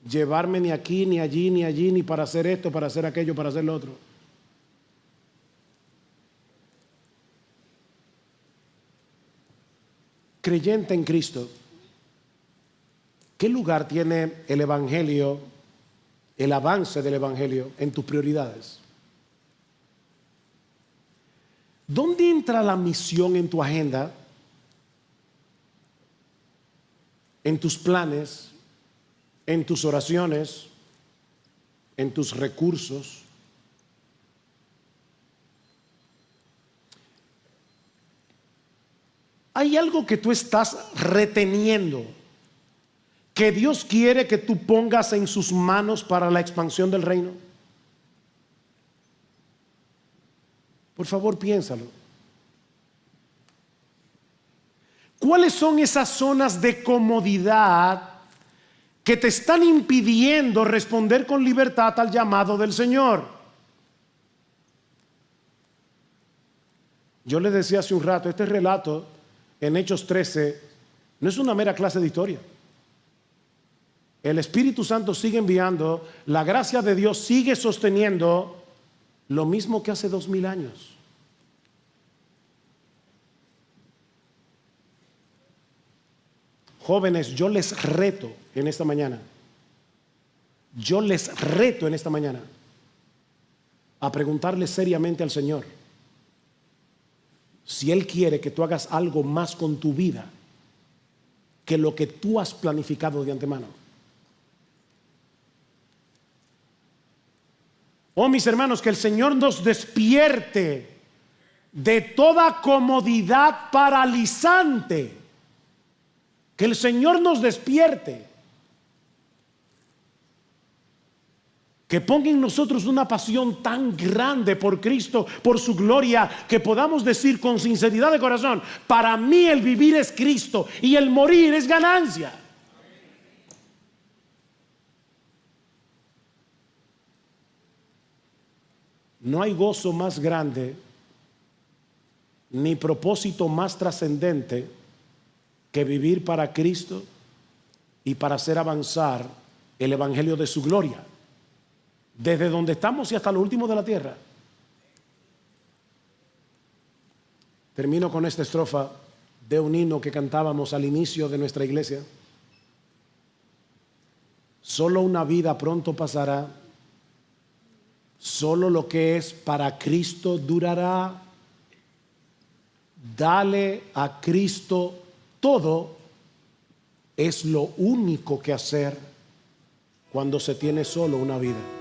llevarme ni aquí, ni allí, ni allí, ni para hacer esto, para hacer aquello, para hacer lo otro. Creyente en Cristo, ¿qué lugar tiene el Evangelio, el avance del Evangelio en tus prioridades? ¿Dónde entra la misión en tu agenda, en tus planes, en tus oraciones, en tus recursos? ¿Hay algo que tú estás reteniendo que Dios quiere que tú pongas en sus manos para la expansión del reino? Por favor, piénsalo. ¿Cuáles son esas zonas de comodidad que te están impidiendo responder con libertad al llamado del Señor? Yo les decía hace un rato, este relato en Hechos 13 no es una mera clase de historia. El Espíritu Santo sigue enviando, la gracia de Dios sigue sosteniendo lo mismo que hace 2000 años. Jóvenes, yo les reto en esta mañana. Yo les reto en esta mañana a preguntarle seriamente al Señor si Él quiere que tú hagas algo más con tu vida que lo que tú has planificado de antemano. Oh, mis hermanos, que el Señor nos despierte de toda comodidad paralizante. Que el Señor nos despierte. Que ponga en nosotros una pasión tan grande por Cristo, por su gloria, que podamos decir con sinceridad de corazón: para mí el vivir es Cristo y el morir es ganancia. No hay gozo más grande ni propósito más trascendente que vivir para Cristo y para hacer avanzar el evangelio de su gloria, desde donde estamos y hasta lo último de la tierra. Termino con esta estrofa de un himno que cantábamos al inicio de nuestra iglesia. Solo una vida pronto pasará, solo lo que es para Cristo durará. Dale a Cristo todo, es lo único que hacer cuando se tiene solo una vida.